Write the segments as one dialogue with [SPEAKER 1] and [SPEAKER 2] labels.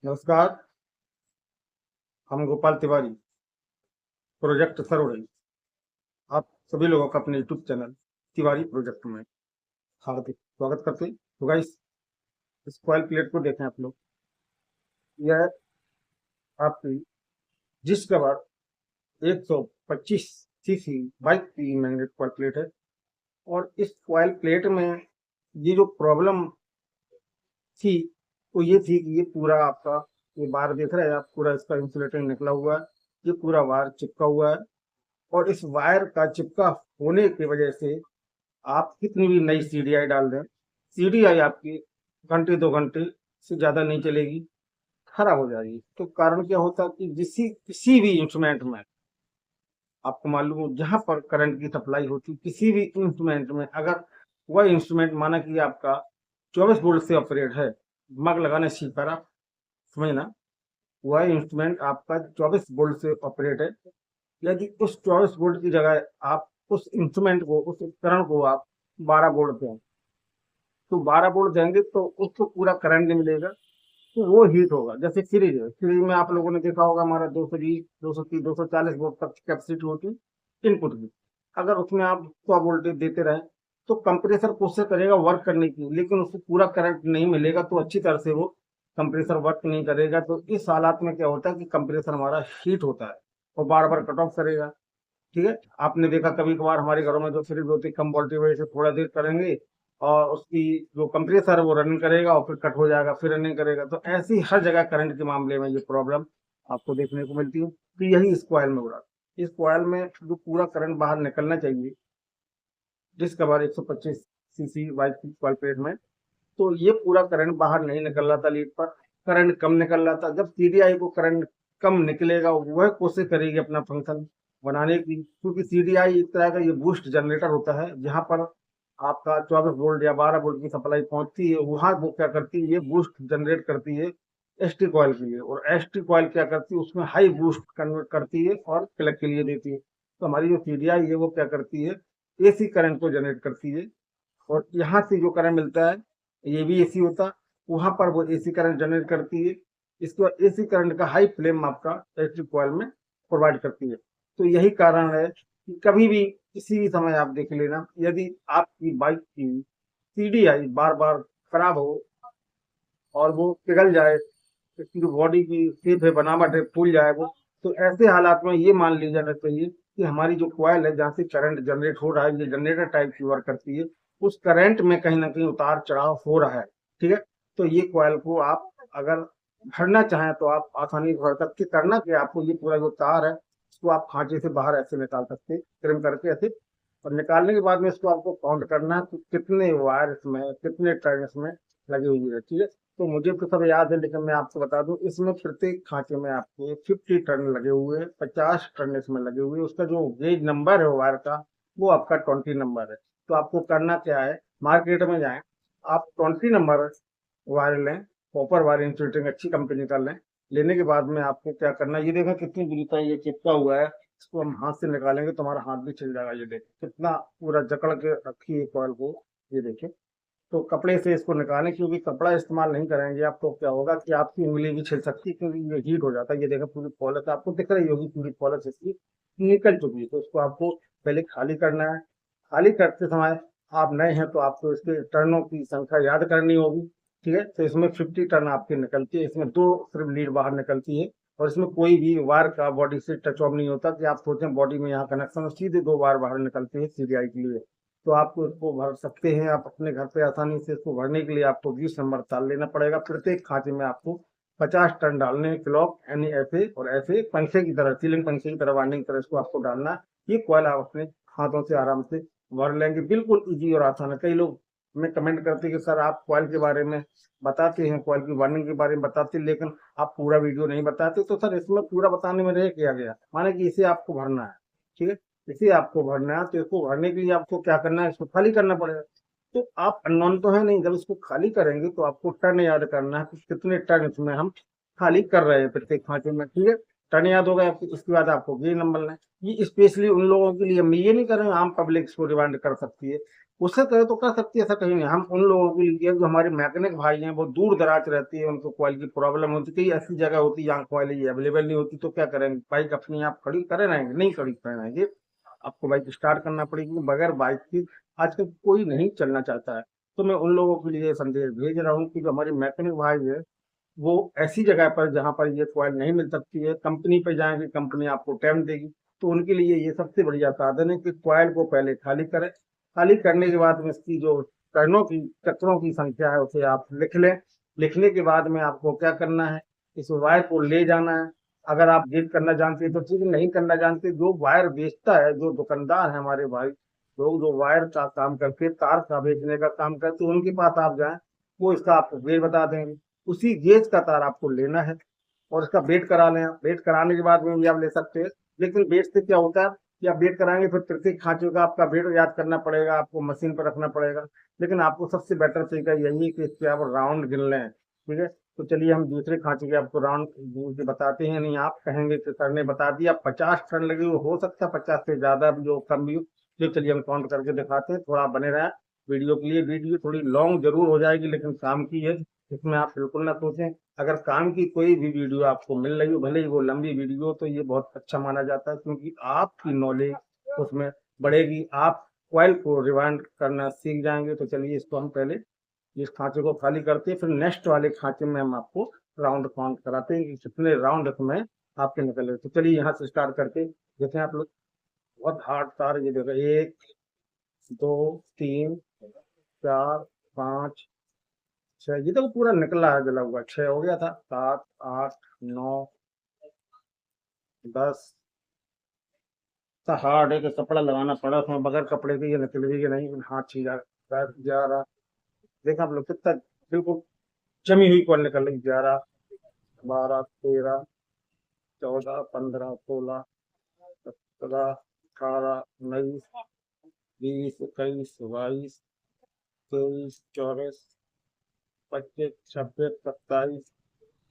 [SPEAKER 1] नमस्कार। हम गोपाल तिवारी, प्रोजेक्ट सरोड़। आप सभी लोगों का अपने यूट्यूब चैनल तिवारी प्रोजेक्ट में हार्दिक स्वागत करते हैं। तो गाइस, इस कॉइल प्लेट को देखें आप लोग। यह आपकी जिस कवर 125 सीसी बाइक की मैग्नेट कॉइल प्लेट है। और इस कॉइल प्लेट में ये जो प्रॉब्लम थी वो ये थी कि ये पूरा आपका ये बार देख रहे हैं आप, पूरा इसका इंसुलेटर निकला हुआ है, ये पूरा वायर चिपका हुआ है। और इस वायर का चिपका होने की वजह से आप कितनी भी नई सीडीआई डाल दें, सीडीआई आपकी घंटे 2 घंटे से ज्यादा नहीं चलेगी, खराब हो जाएगी। तो कारण क्या होता है कि किसी भी इंस्ट्रूमेंट में आपको मालूम हो, जहां पर करंट की सप्लाई होती है किसी भी इंस्ट्रूमेंट में, अगर वह इंस्ट्रूमेंट माना कि आपका 24 वोल्ट से ऑपरेट है, दिमाग लगाना सीख पर आप समझना, वह इंस्ट्रूमेंट आपका 24 वोल्ट से ऑपरेट है। यदि उस 24 वोल्ट की जगह आप उस इंस्ट्रूमेंट को, उस उपकरण को आप 12 वोल्ट दें, तो 12 वोल्ट देंगे तो उसको पूरा करंट नहीं मिलेगा, तो वो हीट होगा। जैसे फ्रिज है, फ्रिज में आप लोगों ने देखा होगा हमारा 220, 230, 240 वोल्ट तक कैपेसिटी होती है इनपुट की। अगर उसमें आप 100 वोल्टेज देते रहें तो कंप्रेसर कोशिश करेगा वर्क करने की, लेकिन उसको पूरा करंट नहीं मिलेगा, तो अच्छी तरह से वो कंप्रेसर वर्क नहीं करेगा। तो इस हालात में क्या होता है कि कंप्रेसर हमारा हीट होता है और बार बार कट ऑफ करेगा। ठीक है, आपने देखा कभी कभार हमारे घरों में जो फ्रिज होती है, कम वोल्टेज वजह से थोड़ा देर करेंगे और उसकी जो कंप्रेसर है वो रनिंग करेगा और फिर कट हो जाएगा, फिर रनिंग करेगा। तो ऐसी हर जगह करंट के मामले में ये प्रॉब्लम आपको देखने को मिलती है। तो यही इस कॉइल में हो रहा है। इस कॉइल में जो पूरा करंट बाहर निकलना चाहिए, जिस कवर 125 सीसी बाइक की कॉइल प्लेट में, तो ये पूरा करंट बाहर नहीं निकल रहा था लीड पर, करंट कम निकल रहा था। जब सीडीआई को करंट कम निकलेगा, वह कोशिश करेगी अपना फंक्शन बनाने की, क्योंकि सीडीआई एक तरह का ये बूस्ट जनरेटर होता है। जहां पर आपका 24 वोल्ट या 12 वोल्ट की सप्लाई पहुंचती है, वहां वो क्या करती है, ये बूस्ट जनरेट करती है एसटी कॉइल के लिए। और एसटी कॉइल क्या करती है, उसमें हाई बूस्ट कन्वर्ट करती है और प्लग के लिए देती है। तो हमारी जो सीडीआई है वो क्या करती है, एसी करंट को जनरेट करती है। और यहाँ से जो करंट मिलता है, ये भी एसी होता है, वहां पर वो एसी करंट जनरेट करती है। इसके बाद एसी करंट का हाई फ्लेम आपका इलेक्ट्रिक कॉइल में प्रोवाइड करती है। तो यही कारण है कि कभी भी किसी भी समय आप देख लेना, यदि आपकी बाइक की सीडीआई बार बार खराब हो और वो पिघल जाए, इसकी जो बॉडी की शेप है, बनावट है, फूल जाए वो, तो ऐसे हालात में ये मान लिया जाना चाहिए कि हमारी जो कॉइल है, जहाँ से करंट जनरेट हो रहा है, ये जनरेटर टाइप की वर्क करती है, उस करंट में कहीं ना कहीं उतार चढ़ाव हो रहा है। ठीक है, तो ये कॉइल को आप अगर भरना चाहें तो आप आसानी से भर सकते। करना कि आपको ये पूरा जो तार है, इसको आप खांचे से बाहर ऐसे निकाल सकते, ट्रिम करके ऐसे। और निकालने के बाद में इसको आपको काउंट करना है कि कितने वायर इसमें, कितने टर्न इसमें लगे हुए हैं। ठीक है, तो मुझे तो सब याद है, लेकिन मैं आपको बता दूं, इसमें प्रत्येक खांचे में आपको 50 टर्न लगे हुए हैं, 50 टर्न इसमें लगे हुए हैं। उसका जो गेज नंबर है वायर का, वो आपका 20 नंबर है। तो आपको करना क्या है, मार्केट में जाएं, आप 20 नंबर वायर लें, कॉपर वायर इंसुलेटिंग अच्छी कंपनी का लें। लेने के बाद में आपको क्या करना है, ये देखो कितनी दूरी तक ये चिपका हुआ है, इसको हम हाथ से निकालेंगे तो हमारा हाथ भी छिल जाएगा। ये देखिए कितना पूरा जकड़ के रखी है कॉइल को, ये देखिए। तो कपड़े से इसको निकालें, क्योंकि कपड़ा इस्तेमाल नहीं करेंगे आप तो क्या होगा कि आपकी उंगली भी छिल सकती है, क्योंकि ये हीट हो जाता है। ये देखो पूरी पॉलिश आपको दिख रही होगी, पूरी पॉलिश इसकी निकल चुकी है। तो इसको आपको पहले खाली करना है। खाली करते समय, आप नए हैं तो आपको इसके टर्नों की संख्या याद करनी होगी। ठीक है, तो इसमें 50 टर्न आपकी निकलती है, इसमें दो सिर्फ लीड बाहर निकलती है। और इसमें कोई भी वायर का बॉडी से टच ऑफ नहीं होता कि आप सोचें बॉडी में यहाँ कनेक्शन, सीधे दो वायर बाहर निकलते हैं सीडीआई के लिए। तो आपको इसको भर सकते हैं आप अपने घर पे आसानी से। इसको भरने के लिए आपको 20 नंबर तार लेना पड़ेगा। प्रत्येक खांचे में आपको 50 टर्न डालने, क्लॉक यानी ऐसे और ऐसे पंखे की तरह, सीलिंग पंखे की तरह, वार्निंग की तरह इसको आपको डालना है। ये कॉइल आप अपने हाथों से आराम से भर लेंगे, बिल्कुल इजी और आसान है। कई लोग हमें कमेंट करते हैं कि सर आप कॉइल के बारे में बताते हैं, कॉइल की वार्निंग के बारे में बताते हैं, लेकिन आप पूरा वीडियो नहीं बताते। तो सर इसमें पूरा बताने में रह किया गया, माने कि इसे आपको भरना है। ठीक है, इसे आपको भरना है। तो इसको भरने के लिए आपको क्या करना है, इसको खाली करना पड़ेगा। तो आप अननोन तो है नहीं, जब इसको खाली करेंगे तो आपको टर्न याद करना है कि कितने टर्न इसमें हम खाली कर रहे हैं प्रत्येक खांचे में। ठीक है, टर्न याद होगा आपको, उसके बाद आपको गेन नंबर है। ये स्पेशली उन लोगों के लिए, हम ये नहीं कर रहे हैं आम पब्लिक इसको रिवाइंड कर सकती है, उससे करे तो कर सकती है, ऐसा कहीं नहीं। हम उन लोगों के लिए जो हमारे मैकेनिक भाई हैं, वो दूर दराज रहती है, उनको कॉइल की प्रॉब्लम होती है, कई ऐसी जगह होती है जहाँ कॉइल अवेलेबल नहीं होती, तो क्या करेंगे, बाइक अपनी आप खड़ी करे रहेंगे, नहीं खड़ी करे रहेंगे, आपको बाइक स्टार्ट करना पड़ेगी। बगैर बाइक की आजकल कोई नहीं चलना चाहता है। तो मैं उन लोगों के लिए संदेश भेज रहा हूँ कि जो हमारे मैकेनिक भाई है, वो ऐसी जगह पर जहाँ पर ये कॉइल नहीं मिल सकती है, कंपनी पे जाएंगे, कंपनी आपको टाइम देगी, तो उनके लिए ये सबसे बढ़िया साधन है कि कॉइल को पहले खाली करें। खाली करने के बाद में इसकी जो टर्नों की चक्रों की संख्या है उसे आप लिख लें। लिखने के बाद में आपको क्या करना है, इस वायर को ले जाना है। अगर आप गेज करना जानते हैं तो ठीक है, नहीं करना जानते, जो वायर बेचता है, जो दुकानदार है हमारे भाई लोग, जो वायर का काम करते, तार का बेचने का काम करते, उनके पास आप जाएं, वो इसका आपको गेज बता देंगे। उसी गेज का तार आपको लेना है और इसका वेट करा लें। वेट कराने के बाद में भी आप ले सकते हैं, लेकिन वेट से क्या होता है कि आप वेट कराएंगे फिर प्रत्येक खांचे का आपका वेट याद करना पड़ेगा, आपको मशीन पर रखना पड़ेगा। लेकिन आपको सबसे बेटर तरीका यही है कि इस पे आप राउंड गिन लें, ठीक है। तो चलिए हम दूसरे खांचे के आपको राउंड गिन के बताते हैं। नहीं आप कहेंगे कि सर ने बता दिया 50 टन लगे, हो सकता है 50 से ज्यादा भी हो, कम भी हो। तो चलिए हम काउंट करके दिखाते हैं, थोड़ा बने रहें वीडियो के लिए। वीडियो थोड़ी लॉन्ग जरूर हो जाएगी, लेकिन काम की है, इसमें आप बिल्कुल ना सोचें। अगर काम की कोई भी वीडियो आपको मिल रही हो, भले ही वो लंबी वीडियो हो, तो ये बहुत अच्छा माना जाता है, क्योंकि आपकी नॉलेज उसमें बढ़ेगी, आप कॉइल को रिवाइंड करना सीख जाएंगे। तो चलिए इसको हम पहले इस खांचे को खाली करते हैं, फिर नेक्स्ट वाले खांचे में हम आपको राउंड काउंट कराते हैं कि कितने राउंड इसमें आपके निकले। तो चलिए यहाँ से स्टार्ट करके जैसे आप लोग बहुत हार्ड तार, ये देखो 1 2 3 4 5 6, ये तो पूरा निकला है, जला हुआ 6 हो गया था, 7 8 9 10। तो हार्ड है कि कपड़ा लगाना पड़ा उसमें, बगैर कपड़े के ये निकलेगी कि नहीं, हाथ छीला 10 11। देखा आप लोग कितना बिल्कुल जमी हुई कॉल निकल रही, 11 12 13 14 15 16 17 18 19 20 21 22 23 24 25 26 27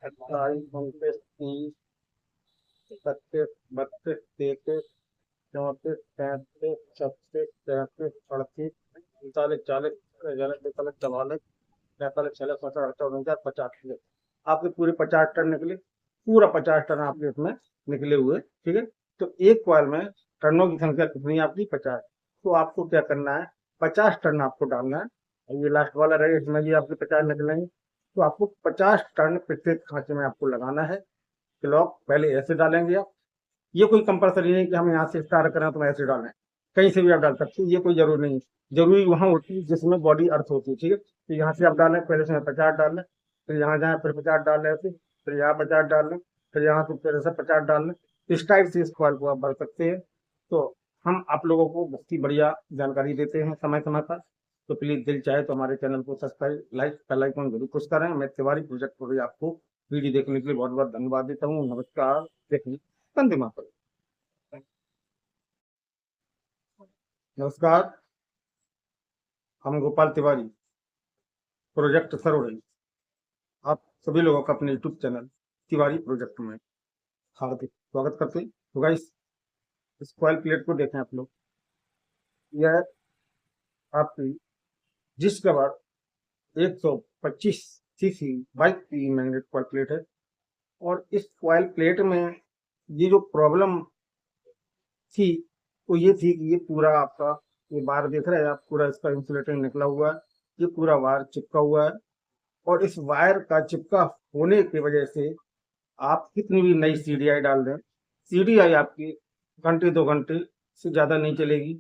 [SPEAKER 1] 28 29 30 31 32 33 34 35 36 37 38 39 40 41 42 44 45 46 47 48 49 50। आपके पूरे 50 टन निकले, पूरा 50 टन आपके इसमें निकले हुए, ठीक है। तो एक कॉइल में टनों की संख्या कितनी है आपकी, 50। तो आपको क्या करना है, 50 टन आपको डालना है। और ये लास्ट वाला रहेगा, इसमें भी आपके 50 निकलेंगे। तो आपको 50 टन प्रत्येक खांचे में आपको लगाना है। क्लॉक पहले ऐसे डालेंगे आप, ये कोई कंपलसरी नहीं कि हम यहाँ से स्टार्ट करें तो ऐसे डालें, कहीं से भी आप डाल सकते हैं, ये कोई जरूरी नहीं। जरूरी वहां होती है जिसमें बॉडी अर्थ होती है, ठीक है। तो यहाँ से आप डालें, पहले से 50 डाल लें, फिर यहाँ जाए फिर 50 डाल लें, फिर यहाँ 50 डाल लें, फिर यहाँ से फिर से 50 डाल लें। इस टाइप से इस कॉल को आप भर सकते हैं। तो हम आप लोगों को बहुत ही बढ़िया जानकारी देते हैं समय समय पर। तो प्लीज दिल चाहे तो हमारे चैनल को सब्सक्राइब, लाइक, बेल आइकन जरूर प्रेस करें। मैं तिवारी प्रोजेक्ट पर भी आपको वीडियो देखने के लिए बहुत बहुत धन्यवाद देता हूँ। नमस्कार, देखिए, वंदे मातरम। नमस्कार, हम गोपाल तिवारी, प्रोजेक्ट सरोड़े, आप सभी लोगों का अपने यूट्यूब चैनल तिवारी प्रोजेक्ट में हार्दिक स्वागत करते हैं। तो गाइस, इस कॉइल प्लेट को देखें आप लोग, यह आपकी जिस कवर 125 सीसी बाइक की मैग्नेट कॉइल प्लेट है। और इस कॉइल प्लेट में ये जो प्रॉब्लम थी वो ये थी कि ये पूरा आपका, ये बार देख रहे हैं आप, पूरा इसका इंसुलेटर निकला हुआ है, ये पूरा वायर चिपका हुआ है। और इस वायर का चिपका होने की वजह से आप कितनी भी नई सीडीआई डाल दें, सीडीआई आपकी घंटे 2 घंटे से ज्यादा नहीं चलेगी,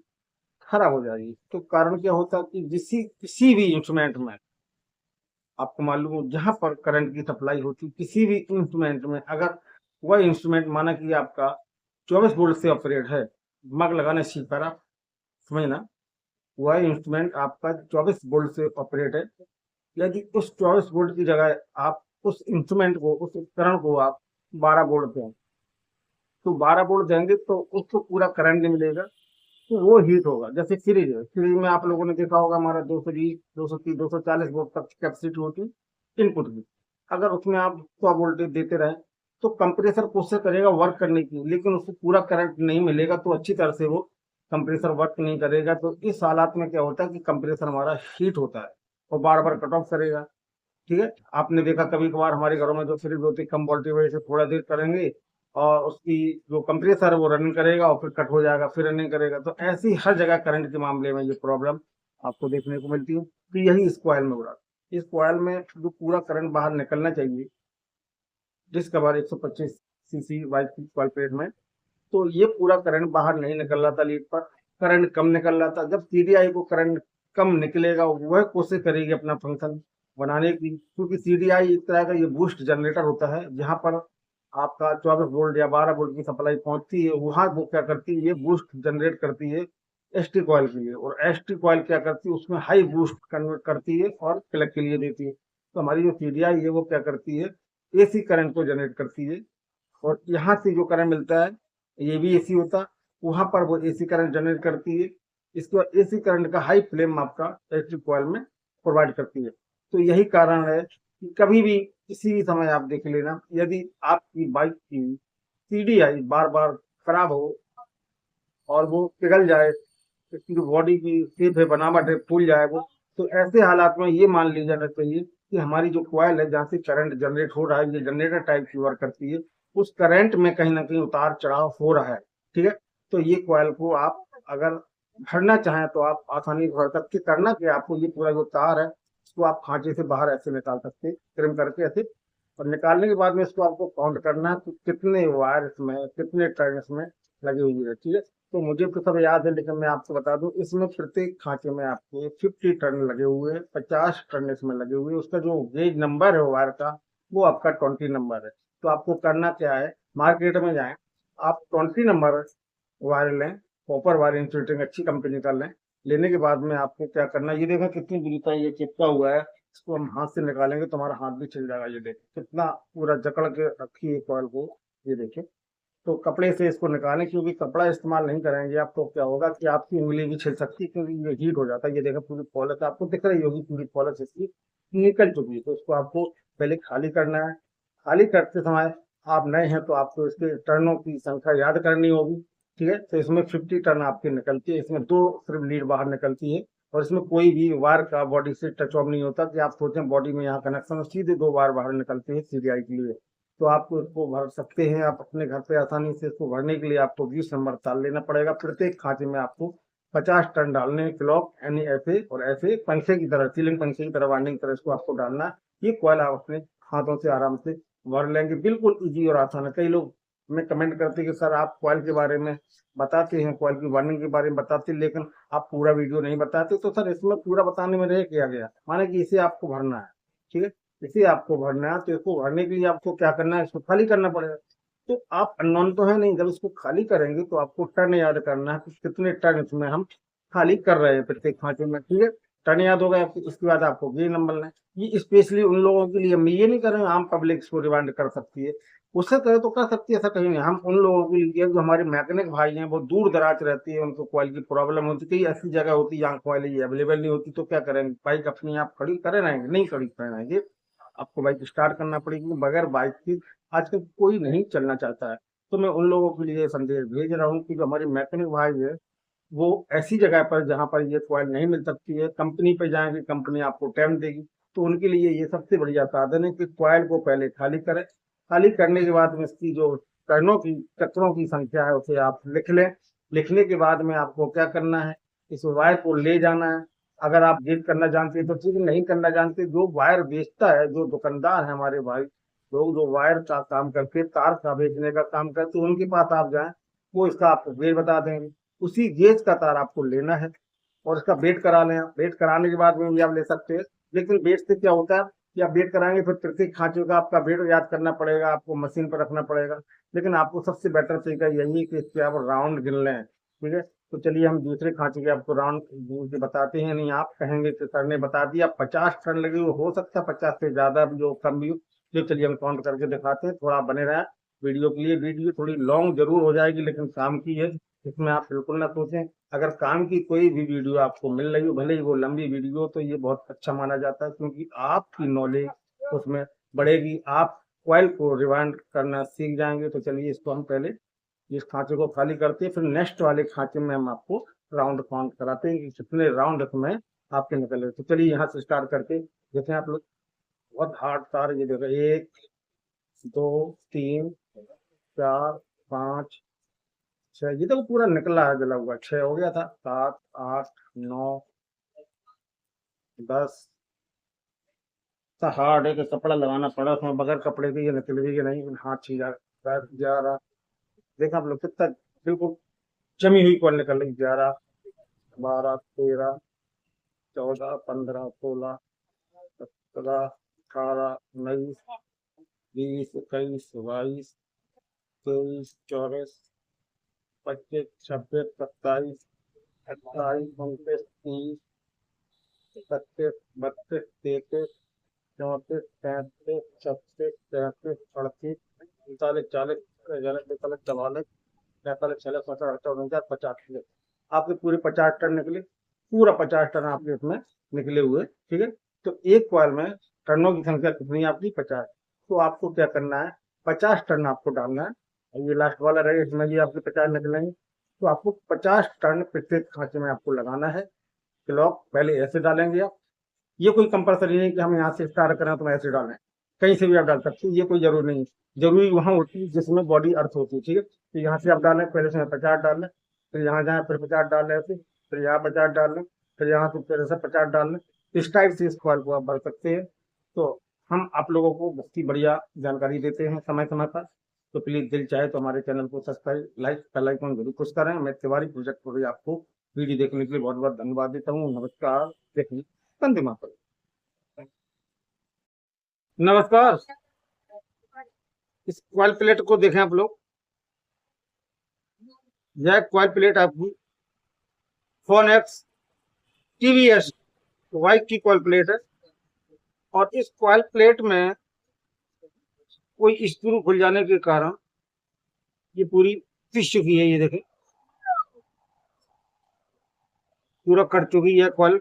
[SPEAKER 1] खराब हो जाएगी। तो कारण क्या होता है कि किसी भी इंस्ट्रूमेंट में आपको मालूम हो, जहां पर करंट की सप्लाई होती है किसी भी इंस्ट्रूमेंट में, अगर वह इंस्ट्रूमेंट माना कि आपका 24 वोल्ट से ऑपरेट है, दिमाग लगाना सीख पर आप समझना, वह इंस्ट्रूमेंट आपका 24 वोल्ट से ऑपरेट है। यदि उस 24 वोल्ट की जगह आप उस इंस्ट्रूमेंट को, उस उपकरण को आप 12 वोल्ट दें, तो 12 वोल्ट देंगे तो उसको पूरा करंट नहीं मिलेगा, तो वो हीट होगा। जैसे फ्रिज है, फ्रिज में आप लोगों ने देखा होगा हमारा 220 230 240 वोल्ट तक कैपेसिटी होती है इनपुट की। अगर उसमें आप 100 वोल्टेज देते रहे तो कंप्रेसर कोशिश करेगा वर्क करने की, लेकिन उसको पूरा करंट नहीं मिलेगा तो अच्छी तरह से वो कंप्रेसर वर्क नहीं करेगा। तो इस हालात में क्या होता है कि कंप्रेसर हमारा हीट होता है और बार बार कट ऑफ करेगा। ठीक है, आपने देखा कभी कभार हमारे घरों में जो फ्रिज होती है कम वोल्टेज वजह से थोड़ा देर करेंगे और उसकी जो कंप्रेसर है वो रनिंग करेगा और फिर कट हो जाएगा, फिर रनिंग करेगा। तो ऐसी हर जगह करंट के मामले में ये प्रॉब्लम आपको देखने को मिलती है। तो यही इस कॉइल में हो रहा है। इस कॉइल में जो पूरा करंट बाहर निकलना चाहिए discover 125 CC white coil plate में, तो ये पूरा करंट बाहर नहीं निकल रहा था लीड पर, करंट कम निकल रहा था। जब सीडीआई को करंट कम निकलेगा वह कोशिश करेगी अपना फंक्शन बनाने की, क्योंकि सीडीआई एक तरह का ये बूस्ट जनरेटर होता है। जहां पर आपका 24 वोल्ट या 12 वोल्ट की सप्लाई पहुंचती है, वहां वो क्या करती है, ये बूस्ट जनरेट करती है एसटी कॉइल के लिए, और एसटी कॉइल क्या करती है, उसमें हाई बूस्ट कन्वर्ट करती है और प्लग के लिए देती है। तो हमारी जो सीडीआई है वो क्या करती है, एसी करंट को जनरेट करती है, और यहाँ से जो करंट मिलता है ये भी एसी होता है, वहां पर वो एसी करंट जनरेट करती है। इसके बाद एसी करंट का हाई फ्लेम आपका इलेक्ट्रिक कॉइल में प्रोवाइड करती है। तो यही कारण है कि कभी भी किसी भी समय आप देख लेना, यदि आपकी बाइक की सीडीआई बार बार खराब हो और वो पिघल जाए, इसकी जो बॉडी की शेप है, बनावट है, फूल जाए वो, तो ऐसे हालात में ये मान लिया जाना चाहिए कि हमारी जो कॉइल है जहाँ से करंट जनरेट हो रहा है, ये जनरेटर टाइप की वर्क करती है, उस करंट में कहीं ना कहीं उतार चढ़ाव हो रहा है। ठीक है, तो ये कॉइल को आप अगर भरना चाहें तो आप आसानी से भर सकते। करना कि आपको ये पूरा जो तार है इसको आप खांचे से बाहर ऐसे निकाल सकते हैं, ट्रिम करके ऐसे, और निकालने के बाद में इसको आपको काउंट करना है कि कितने वायर इसमें, कितने टर्न इसमें लगे हुए हैं। ठीक है, तो मुझे तो सब याद है, लेकिन मैं आपको बता दूं, इसमें प्रत्येक खांचे में आपको 50 टर्न लगे हुए हैं, 50 टर्न इसमें लगे हुए हैं। उसका जो गेज नंबर है वायर का, वो आपका 20 नंबर है। तो आपको करना क्या है, मार्केट में जाएं, आप 20 नंबर वायर लें, कॉपर वायर इंसुलेटिंग अच्छी कंपनी का लें। लेने के बाद में आपको क्या करना है, ये देखा कितनी दूरी तक ये चिपका हुआ है, इसको हम हाथ से निकालेंगे तो हमारा हाथ भी छिल जाएगा। ये देखिए कितना पूरा जकड़ के रखी है कॉइल को, ये देखिए। तो कपड़े से इसको निकालें, क्योंकि कपड़ा इस्तेमाल नहीं करेंगे आप तो क्या होगा कि आपकी उंगली भी छिल सकती है, क्योंकि ये हीट हो जाता है। ये देखा पूरी पॉलिश आपको दिख रही होगी, पूरी पॉलिश इसकी निकल चुकी है। तो इसको आपको पहले खाली करना है। खाली करते समय आप नए हैं तो आपको इसके टर्नों की संख्या याद करनी होगी। ठीक है, तो इसमें 50 टर्न आपकी निकलती है, इसमें दो सिर्फ लीड बाहर निकलती है, और इसमें कोई भी वायर का बॉडी से टच ऑफ नहीं होता कि आप सोचें बॉडी में यहाँ कनेक्शन, सीधे दो वायर बाहर निकलते हैं सीडीआई के लिए। तो आपको इसको भर सकते हैं आप अपने घर पे आसानी से। इसको भरने के लिए आपको 20 नंबर तार लेना पड़ेगा। प्रत्येक खांचे में आपको 50 टन डालने हैं, क्लॉक यानी ऐसे और ऐसे पंखे की तरह, सीलिंग पंखे की तरह, वार्निंग की तरह इसको आपको डालना है। ये कॉइल आप अपने हाथों से आराम से भर लेंगे, बिल्कुल इजी और आसान है। कई लोग हमें कमेंट करते हैं कि सर आप कॉइल के बारे में बताते हैं, कॉइल की वार्निंग के बारे में बताते हैं, लेकिन आप पूरा वीडियो नहीं बताते। तो सर इसमें पूरा बताने में रह किया गया, माने कि इसे आपको भरना है। ठीक है, इसे आपको भरना है, तो इसको भरने के लिए आपको क्या करना है, इसको खाली करना पड़ेगा। तो आप अननोन तो है नहीं, जब इसको खाली करेंगे तो आपको टर्न याद करना है कि कितने टर्न इसमें हम खाली कर रहे हैं प्रत्येक खांचे में। ठीक है, टर्न याद होगा आपको, इसके बाद आपको गेज नंबर लेना है। ये स्पेशली उन लोगों के लिए, मैं ये नहीं कर रहा हूँ आम पब्लिक इसको रिमाइंड कर सकती है, उससे करे तो कर सकती है, ऐसा कहीं नहीं। हम उन लोगों के लिए जो हमारे मैकेनिक भाई हैं, वो दूर दराज रहती है, उनको कॉइल की प्रॉब्लम होती है, कई ऐसी जगह होती है जहाँ कॉइल अवेलेबल नहीं होती, तो क्या करेंगे, बाइक अपनी आप खड़ी करे रहेंगे, नहीं खड़ी करे रहेंगे, आपको बाइक स्टार्ट करना पड़ेगी। बगैर बाइक की आजकल कोई नहीं चलना चाहता है। तो मैं उन लोगों के लिए संदेश भेज रहा हूँ कि जो हमारे मैकेनिक भाई है, वो ऐसी जगह पर जहाँ पर ये कॉइल नहीं मिल सकती है, कंपनी पे जाएंगे, कंपनी आपको टाइम देगी। तो उनके लिए ये सबसे बढ़िया साधन है कि कॉइल को पहले खाली करें। खाली करने के बाद में इसकी जो टर्नों की, चक्रों की संख्या है उसे आप लिख लें। लिखने के बाद में आपको क्या करना है, इस वायर को ले जाना है। अगर आप गेज करना जानते हैं तो ठीक है, नहीं करना जानते, जो वायर बेचता है, जो दुकानदार है हमारे भाई लोग, जो वायर का काम करते, तार का बेचने का काम करते, उनके पास आप जाएं, वो इसका आपको गेज बता देंगे। उसी गेज का तार आपको लेना है और इसका वेट करा लें। वेट कराने के बाद में भी आप ले सकते हैं, लेकिन वेट से क्या होता है कि आप वेट कराएंगे फिर प्रत्येक खांचे का आपका वेट याद करना पड़ेगा, आपको मशीन पर रखना पड़ेगा। लेकिन आपको सबसे बेटर तरीका यही है कि इस पे आप राउंड गिन लें। ठीक है, तो चलिए हम दूसरे खांचे के आपको राउंड बताते हैं। नहीं आप कहेंगे कि सर ने बता दिया 50 टन लगे हुए, हो सकता है 50 से ज्यादा भी हो, कम भी हो। जो चलिए हम काउंट करके दिखाते हैं, थोड़ा बने रहे वीडियो के लिए। वीडियो थोड़ी लॉन्ग जरूर हो जाएगी, लेकिन काम की है, इसमें आप बिल्कुल ना सोचें। अगर काम की कोई भी वीडियो आपको मिल रही हो, भले ही वो लंबी वीडियो, तो ये बहुत अच्छा माना जाता है, क्योंकि आपकी नॉलेज उसमें बढ़ेगी। आप कॉइल को रिवाइंड करना सीख जाएंगे। तो चलिए इसको हम पहले इस खांचे को खाली करते हैं, फिर नेक्स्ट वाले खांचे में हम आपको राउंड काउंट कराते हैं कि कितने राउंड इसमें आपके निकले। तो चलिए यहाँ से स्टार्ट करते, जैसे आप लोग बहुत हार्ड तार, ये देखो 1 2 3 4 5 6, ये तो पूरा निकला है जला हुआ। 6 हो गया था, 7 8 9 10। हार्ड है कि कपड़ा लगाना पड़ा उसमें, बगैर कपड़े के ये निकलेगी कि नहीं, हाथ छीजा जा रहा। देखा आप लोग कितना बिल्कुल जमी हुई कॉल निकल रही। 11 12 13 14 15 16 17 18 19 20 21 22 23 24 25 26 27 28 29 30 31 32 33 34 35 36 37 38 39 40 41 42 44 45 46 47 48 49 50। आपके पूरे 50 टन निकले, पूरा 50 टन आपके इसमें निकले हुए। ठीक है, तो एक कॉइल में टनों की संख्या कितनी है आपकी? 50। तो आपको क्या करना है, 50 टन आपको डालना है। ये लास्ट वाला रहेगा, इसमें भी आपके 50 निकलेंगे। तो आपको 50 टन प्रत्येक खांचे में आपको लगाना है। क्लॉक पहले ऐसे डालेंगे आप, ये कोई कंपलसरी नहीं कि हम यहाँ से स्टार्ट करें तो ऐसे डालें, कहीं से भी आप डाल सकते हैं, ये कोई जरूरी नहीं। जरूरी वहां होती है जिसमें बॉडी अर्थ होती है। ठीक है, तो यहाँ से आप डालें, पहले से 50 डाल लें, फिर यहाँ जाए फिर 50 डाल लें, फिर यहाँ 50 डाल लें, फिर यहाँ से फिर से 50 डाल लें। इस टाइप से इस कॉल को आप भर सकते हैं। तो हम आप लोगों को बहुत ही बढ़िया जानकारी देते हैं समय समय पर। तो प्लीज दिल चाहे तो हमारे चैनल को सब्सक्राइब, लाइक, बेल आइकन जरूर पुश करें। मैं तिवारी प्रोजेक्ट को भी आपको वीडियो देखने के लिए बहुत बहुत धन्यवाद देता हूँ। नमस्कार, देखिए वंदे मातरम। नमस्कार, इस कॉइल प्लेट को देखें आप लोग, यह कॉइल प्लेट आपकी फोनेक्स टीवीएस वाइट की कॉइल प्लेट है। और इस कॉइल प्लेट में कोई स्क्रू खुल जाने के कारण ये पूरी पिस चुकी है। ये देखें, पूरा कट चुकी है कॉइल।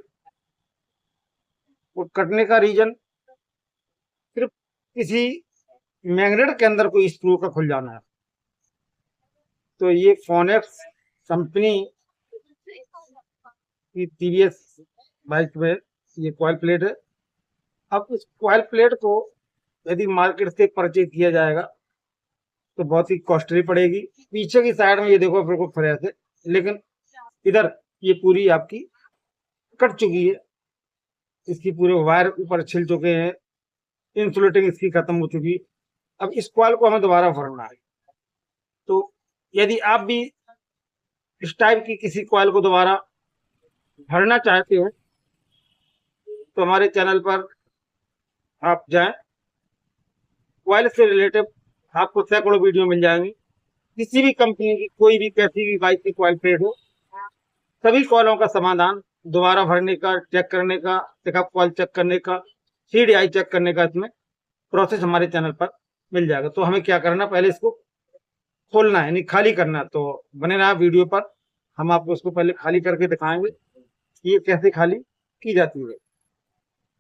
[SPEAKER 1] और कटने का रीजन सिर्फ किसी मैग्नेट के अंदर कोई स्क्रू का खुल जाना है। तो ये फोनेक्स कंपनी की टीवीएस बाइक में ये कॉइल प्लेट है। अब इस कॉइल प्लेट को यदि मार्केट से परचेज किया जाएगा तो बहुत ही कॉस्टली पड़ेगी। पीछे की साइड में ये देखो बिल्कुल फ्रेश है, लेकिन इधर ये पूरी आपकी कट चुकी है। इसकी पूरे वायर ऊपर छिल चुके हैं, इंसुलेटिंग इसकी खत्म हो चुकी। अब इस कॉइल को हमें दोबारा भरना है। तो यदि आप भी इस टाइप की किसी कॉइल को दोबारा भरना चाहते हो तो हमारे चैनल पर आप जाएं। कॉइल से रिलेटेड आपको सैकड़ों वीडियो मिल जाएंगी। किसी भी कंपनी की कोई भी कैसी भी बाइक की कॉइल प्लेट हो, सभी कॉलों का समाधान, दोबारा भरने का, चेक करने का, पिकअप कॉल चेक करने का, CDI चेक करने का, इसमें प्रोसेस हमारे चैनल पर मिल जाएगा। तो हमें क्या करना, पहले इसको खोलना है, यानी खाली करना। तो बने रहा वीडियो पर, हम आपको इसको पहले खाली करके दिखाएंगे कि ये कैसे खाली की जाती है।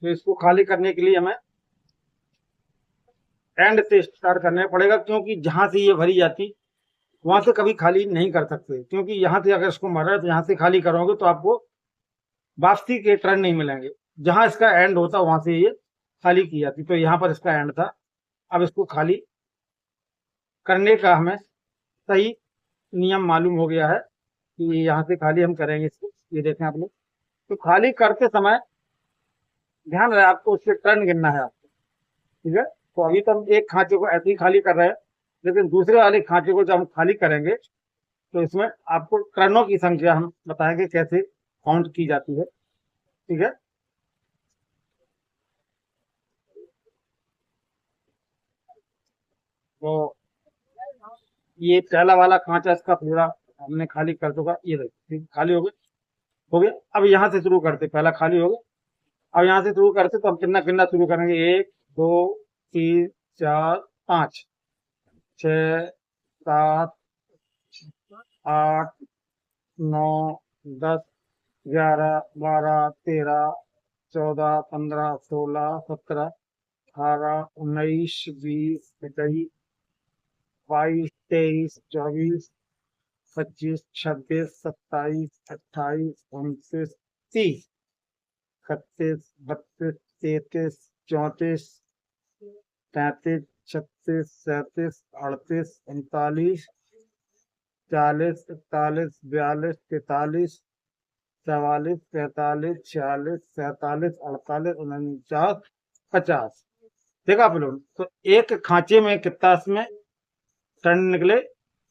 [SPEAKER 1] तो इसको खाली करने के लिए हमें एंड से स्टार्ट करना पड़ेगा, क्योंकि जहां से ये भरी जाती वहां से कभी खाली नहीं कर सकते। क्योंकि यहाँ से अगर इसको मरा है तो यहाँ से खाली करोगे तो आपको वापसी के टर्न नहीं मिलेंगे। जहां इसका एंड होता वहां से ये खाली की जाती। तो यहाँ पर इसका एंड था। अब इसको खाली करने का हमें सही नियम मालूम हो गया है कि यहाँ से खाली हम करेंगे इसको। ये देखें आप लोग, तो खाली करते समय ध्यान रहे आपको उससे टर्न गिनना है आपको। ठीक है, तो अभी तो हम एक खांचे को ऐसे ही खाली कर रहे हैं, लेकिन दूसरे वाले खांचे को जब हम खाली करेंगे तो इसमें आपको टर्नों की संख्या हम बताएंगे कैसे काउंट की जाती है। ठीक है, तो ये पहला वाला खांचा इसका पूरा हमने खाली कर चुका। ये देखिए खाली हो गया, हो गया। अब यहाँ से शुरू करते, पहला खाली हो गया। अब यहाँ से शुरू करते तो हम कितना गिनना शुरू करेंगे, 1 2 3 4 5 6 7 8 9 10 11 12 13 14 15 16 17 18 19 20 21 22 23 24 25 26 27 28 29 30 31 32 33 34 35 36 37 38 39 40 41 42 43 44 45 46 47 48 49 50। देखा आप लोग, तो एक खांचे में कितना इसमें टन निकले?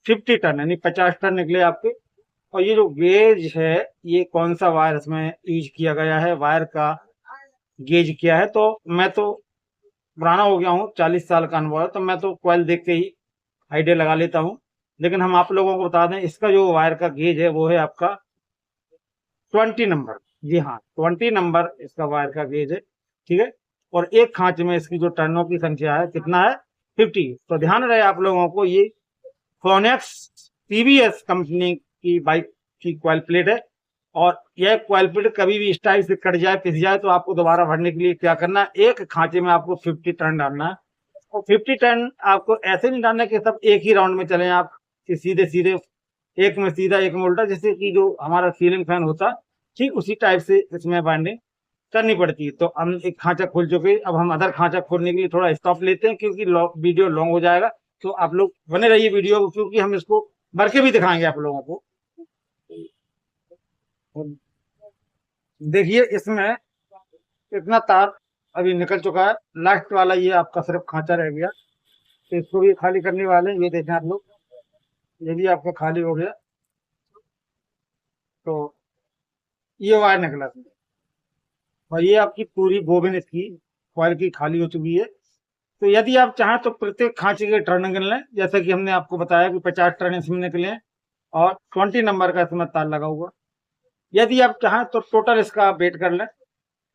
[SPEAKER 1] 50 टन, यानी 50 टन निकले आपके। और ये जो गेज है, ये कौन सा वायर इसमें यूज किया गया है, वायर का गेज किया है। तो मैं तो पुराना हो गया हूँ, 40 साल का अनुभव है, तो मैं तो कॉइल देख के ही आइडिया लगा लेता हूँ। लेकिन हम आप लोगों को बता दें, इसका जो वायर का गेज है वो है आपका 20 नंबर। जी हाँ, 20 नंबर इसका वायर का गेज है, ठीक है। और एक खांच में इसकी जो टर्नों की संख्या है कितना है? 50। तो ध्यान रहे आप लोगों को, ये फोनेक्स टीवीएस कंपनी की बाइक की कॉइल प्लेट है। और यह कॉइल प्लेट कभी भी इस टाइप से कट जाए, पिस जाए, तो आपको दोबारा भरने के लिए क्या करना है, एक खांचे में आपको 50 टन डालना है। और 50 टन आपको ऐसे नहीं डालना कि सब एक ही राउंड में चले आप, कि सीधे सीधे एक में सीधा एक में उल्टा, जैसे कि जो हमारा सीलिंग फैन होता, ठीक उसी टाइप से इसमें बाइंडिंग करनी पड़ती है। तो हम एक खांचा खोल चुके, अब हम अदर खांचा खोलने के लिए थोड़ा स्टॉप लेते हैं, क्योंकि वीडियो लॉन्ग हो जाएगा। तो आप लोग बने रहिए वीडियो को, क्योंकि हम इसको भर के भी दिखाएंगे आप लोगों को। देखिए इसमें इतना तार अभी निकल चुका है, लास्ट वाला ये आपका सिर्फ खांचा रह गया। तो इसको भी खाली करने वाले हैं, ये देखें आप लोग, ये भी आपका खाली हो गया। तो ये वायर निकला था, और ये आपकी पूरी बोबिन इसकी कॉइल की खाली हो चुकी है। तो यदि आप चाहें तो प्रत्येक खांचे के टर्न निकल लें, जैसे कि हमने आपको बताया कि 50 टर्न इसमें निकले, और 20 नंबर का इसमें तार लगा हुआ। यदि आप चाहें तो टोटल इसका वेट कर लें,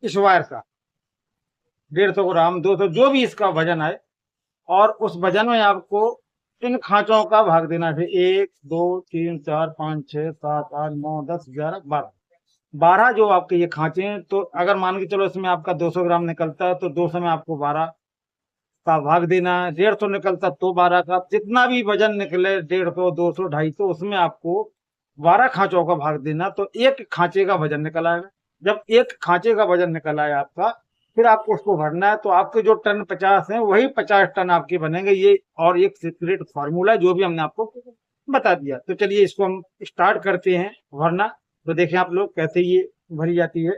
[SPEAKER 1] इस वायर का 150 ग्राम 200 जो भी इसका वजन आए, और उस वजन में आपको इन खांचों का भाग देना है। 1 2 3 4 5 6 7 8 9 10 11 12 12 जो आपके ये खांचे हैं। तो अगर मान के चलो इसमें आपका 200 ग्राम निकलता है, तो 200 में आपको 12 का भाग देना है। 150 निकलता तो 12 का, जितना भी वजन निकले 150 200 250, उसमें आपको 12 खांचों का भाग देना। तो एक खांचे का वजन निकल आएगा। जब एक खांचे का वजन निकल आए आपका, फिर आपको उसको भरना है। तो आपके जो टन 50 हैं, वही 50 टन आपके बनेंगे। ये और एक सीक्रेट फॉर्मूला है, जो भी हमने आपको बता दिया। तो चलिए इसको हम स्टार्ट करते हैं भरना। तो देखें आप लोग कैसे ये भरी जाती है।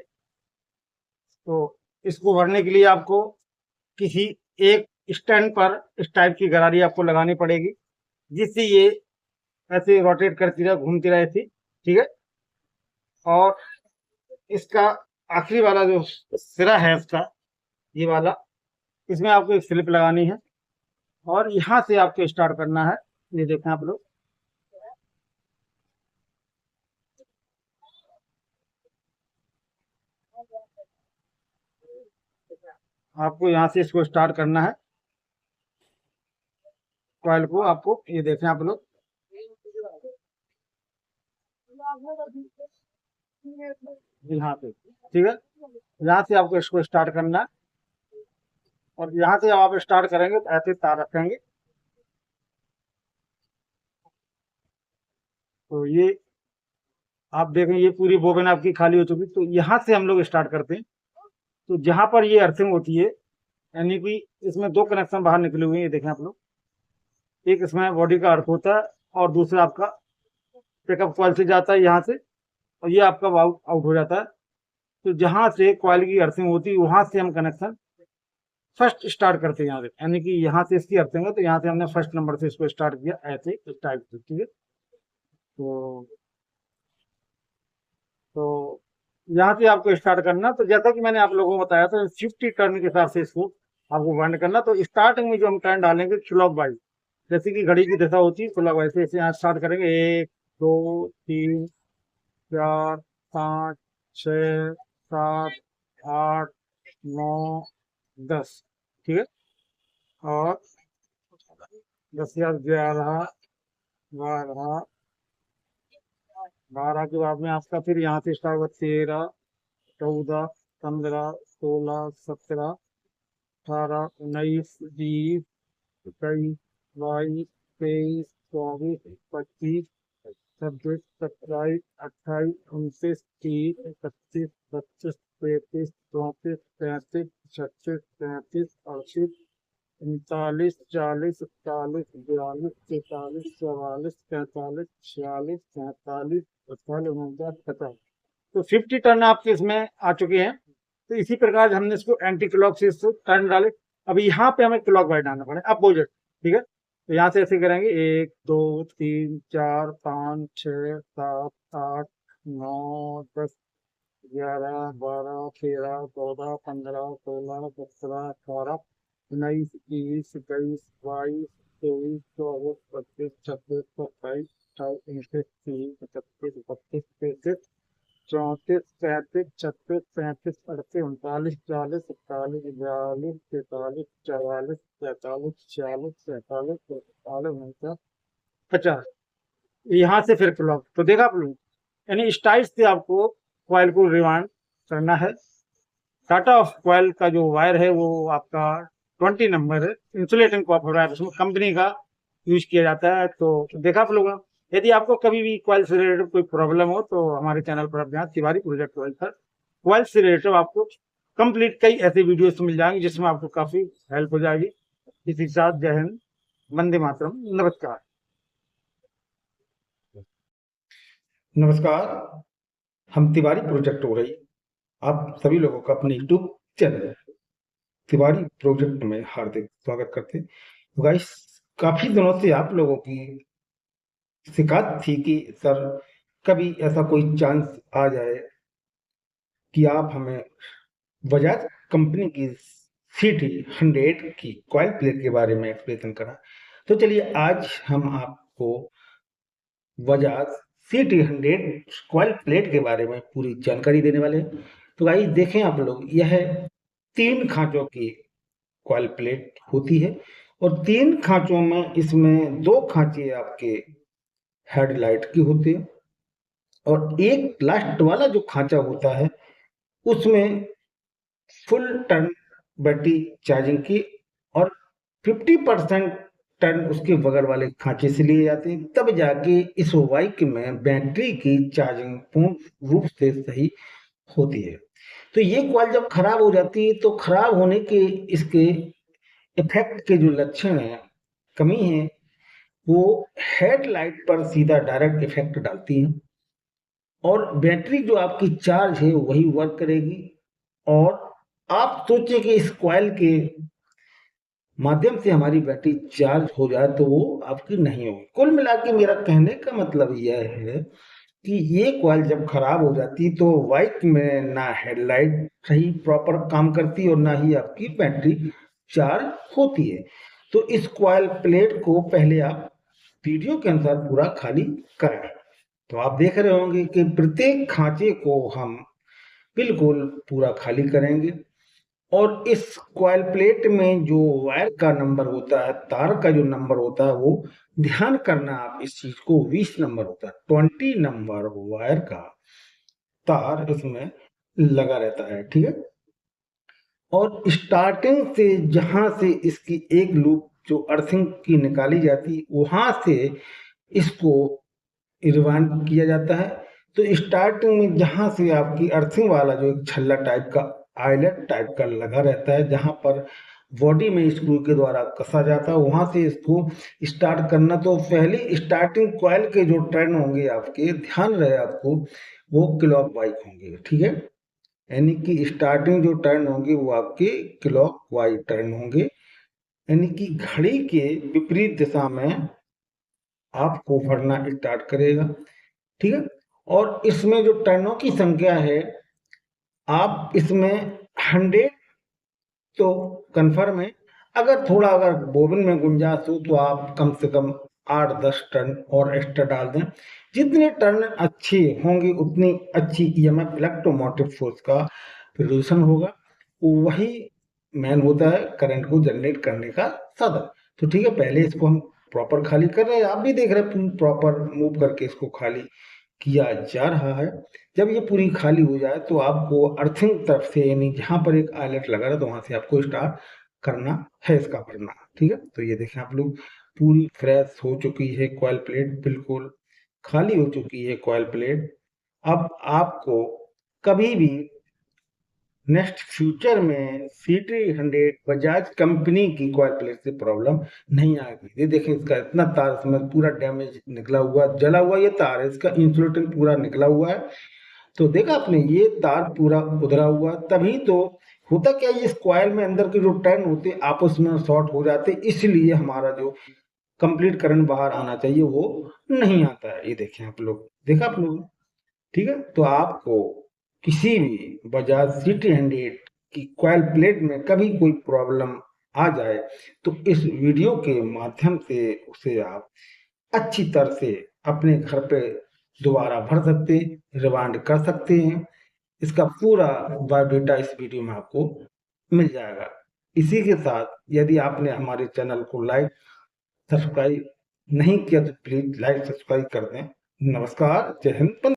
[SPEAKER 1] तो इसको भरने के लिए आपको किसी एक स्टैंड पर इस टाइप की गरारी आपको लगानी पड़ेगी, जिससे ये ऐसे रोटेट करती रहे, घूमती रहे ऐसी, ठीक है। और इसका आखिरी वाला जो सिरा है इसका, ये वाला, इसमें आपको एक स्लिप लगानी है, और यहाँ से आपको स्टार्ट करना है। ये देखें आप लोग, आपको यहाँ से इसको स्टार्ट करना है, कॉइल को। आपको ये देखें आप लोग, यहाँ पे, ठीक है। यहाँ से आपको इसको स्टार्ट करना है, और यहाँ से जब आप स्टार्ट करेंगे तो ऐसे तार रखेंगे। तो ये आप देखें, ये पूरी बोबिन आपकी खाली हो चुकी। तो यहाँ से हम लोग स्टार्ट करते हैं। तो जहां पर ये अर्थिंग होती है, यानी कि इसमें दो कनेक्शन बाहर निकले हुए हैं, ये देखें आप लोग। एक इसमें बॉडी का अर्थ होता है, और दूसरा आपका पिकअप कॉइल से जाता है यहाँ से, और ये आपका आउट आउट हो जाता है। तो जहां से कॉइल की अर्थिंग होती है, वहां से हम कनेक्शन फर्स्ट स्टार्ट करते हैं यहाँ से, यानी कि यहाँ से इसकी अर्थिंग है, तो यहाँ से हमने फर्स्ट नंबर से इसको स्टार्ट किया, ऐसे इस टाइप से, ठीक है। तो तो यहाँ से आपको स्टार्ट करना। तो जैसा कि मैंने आप लोगों को बताया था, 50 टर्न के हिसाब से इसको आपको वाइंड करना। तो स्टार्टिंग में जो हम टर्न डालेंगे क्लॉक वाइज, जैसे कि घड़ी की दिशा होती है क्लॉक वाइज से, ऐसे यहाँ स्टार्ट करेंगे 1 2 3 4 5 6 7 8 9 10, ठीक है। और 10 या 11 12 12 के बाद में आपका फिर यहाँ से स्टार्ट होगा 13 14 15 16 17 18, 19, 20, 21, 22, 23, 24, 25, 26, 27, 28, 29, 30, 31, 32, 33, 34, 35, 36, 37, 38, 39, 40, 41, 42, 43, 44, 45, 46, 47, 48, 49, 50। तो 50 टर्न आपके इसमें आ चुके हैं। तो इसी प्रकार हमने इसको एंटी क्लॉक से इसको टर्न डाले। अब यहाँ पे हमें क्लॉक वाइज डालना पड़े अपोजिट। ठीक है, तो यहाँ से ऐसे करेंगे 1 2 3 4 5 6 7 8 9 10 11 12 13 14 15 16 17 18 19 20 21 22 23 24 25 26 27 28 29 30 31 32 33 34 35 36 37 38 39 40 41 42 43 44 45 46 47 48 49 50। यहाँ से फिर क्लॉक तो देखा आप लोग, यानी स्टाइल से आपको कॉइल को रिवाइंड करना है। टाटा ऑफ कॉइल का जो वायर है वो आपका 20 नंबर है, इंसुलेटिंग कॉपर वायर, उसमें कंपनी का यूज किया जाता है। तो देखा आप लोगों, यदि आपको कभी भी कॉइल से रिलेटेड कोई प्रॉब्लम हो तो हमारे चैनल पर आप जाएं, तिवारी प्रोजेक्ट कॉइल पर कॉइल से रिलेटेड आपको कंप्लीट कई ऐसे वीडियोस मिल जाएंगे जिसमें आपको काफी हेल्प हो जाएगी। इसी के साथ जय हिंद, वंदे मातरम, नमस्कार। नमस्कार, हम तिवारी प्रोजेक्ट हो रही आप सभी लोगों का अपने यूट्यूब चैनल तिवारी प्रोजेक्ट में हार्दिक स्वागत करते हैं। तो गाइस, काफी दिनों से आप लोगों की शिकायत थी कि सर कभी ऐसा कोई चांस आ जाए कि आप हमें बजाज कंपनी की CT100 की कॉइल प्लेट के बारे में एक्सप्लेन करा। तो चलिए आज हम आपको बजाज CT100 कॉइल प्लेट के बारे में पूरी जानकारी देने वाले हैं। तो गाइस देखें आप लोग, यह 3 खांचों की कॉइल प्लेट होती है और 3 खांचों में इसमें 2 खांचे आपके हेडलाइट की होते हैं और एक लास्ट वाला जो खांचा होता है उसमें फुल टर्न बैटरी चार्जिंग की और 50% टर्न उसके बगल वाले खांचे से लिए जाते हैं, तब जाके इस बाइक में बैटरी की चार्जिंग पूर्ण रूप से सही होती है। तो ये कॉइल जब खराब हो जाती है तो खराब होने के इसके इफेक्ट के जो लक्षण है, कमी है, वो हेडलाइट पर सीधा डायरेक्ट इफेक्ट डालती है और बैटरी जो आपकी चार्ज है वही वर्क करेगी। और आप सोचें कि इस कॉइल के माध्यम से हमारी बैटरी चार्ज हो जाए तो वो आपकी नहीं होगी। कुल मिला के मेरा कहने का मतलब यह है कि ये कॉइल जब खराब हो जाती तो बाइक में ना हेडलाइट सही प्रॉपर काम करती और ना ही आपकी बैटरी चार्ज होती है। तो इस कॉइल प्लेट को पहले आप वीडियो के अनुसार पूरा खाली करें। तो आप देख रहे होंगे कि प्रत्येक खांचे को हम बिल्कुल पूरा खाली करेंगे और इस कॉइल प्लेट में जो वायर का नंबर होता है, तार का जो नंबर होता है, वो ध्यान करना आप इस चीज को 20 नंबर होता है। 20 नंबर वायर का तार इसमें लगा रहता है। ठीक है, और स्टार्टिंग से जहां से इसकी एक लूप जो अर्थिंग की निकाली जाती वहां से इसको रिवाइंड किया जाता है। तो स्टार्टिंग में जहां से आपकी अर्थिंग वाला जो एक छल्ला टाइप का आइलेट टाइप का लगा रहता है, जहां पर बॉडी में स्क्रू के द्वारा कसा जाता है, वहां से इसको स्टार्ट करना। तो पहली स्टार्टिंग कॉइल के जो टर्न होंगे आपके, ध्यान रहे आपको, वो क्लॉक वाइज होंगे। ठीक है, यानी कि स्टार्टिंग जो टर्न होंगे वो आपके क्लॉक वाइज टर्न होंगे, यानी कि घड़ी के विपरीत दिशा में आपको भरना स्टार्ट करेगा। ठीक है, और इसमें जो टर्नों की संख्या है, आप इसमें 100 तो कन्फर्म है। अगर बोबिन में गुंजाइश हो तो आप कम से कम 8-10 टर्न और एक्स्ट्रा डाल दें। जितने टर्न अच्छे होंगे उतनी अच्छी EMF इलेक्ट्रोमोटिव फोर्स का प्रोड्यूसन होगा, वही मेन होता है करंट को जनरेट करने का साधन। तो ठीक है, पहले इसको हम प्रॉपर खाली कर रहे हैं, आप भी देख रहे हैं प्रॉपर मूव करके इसको खाली किया जा रहा है। जब ये पूरी खाली हो जाए तो आपको अर्थिंग तरफ से, यानी जहां पर एक आइलेट लगा रहा तो वहां से आपको स्टार्ट
[SPEAKER 2] करना है इसका भरना। ठीक है, तो ये देखें आप लोग, पूरी फ्रेश हो चुकी है कॉइल प्लेट, बिल्कुल खाली हो चुकी है कॉइल प्लेट। अब आपको कभी भी नेक्स्ट फ्यूचर में CT100 बजाज कंपनी की कॉइल प्लेट से प्रॉब्लम नहीं आएगी। ये देखें, इसका इतना तार इसमें पूरा डैमेज निकला हुआ, जला हुआ ये तार है, इसका इंसुलेटर पूरा निकला हुआ है। तो देखा आपने, ये तार पूरा उधरा हुआ, तभी तो होता क्या है, इस कॉइल में अंदर के जो टर्न होते हैं आपस में शॉर्ट हो जाते, इसलिए हमारा जो कंप्लीट करंट बाहर आना चाहिए वो नहीं आता है। ये देखें आप लोग, देखा आप लोग। ठीक है, तो आपको किसी भी बजाज CT100 की कॉइल प्लेट में कभी कोई प्रॉब्लम आ जाए तो इस वीडियो के माध्यम से उसे आप अच्छी तरह से अपने घर पे दोबारा भर सकते, रिवाइंड कर सकते हैं। इसका पूरा बायोडाटा इस वीडियो में आपको मिल जाएगा। इसी के साथ यदि आपने हमारे चैनल को लाइक सब्सक्राइब नहीं किया तो प्लीज लाइक सब्सक्राइब कर दें। नमस्कार, जय हिंद।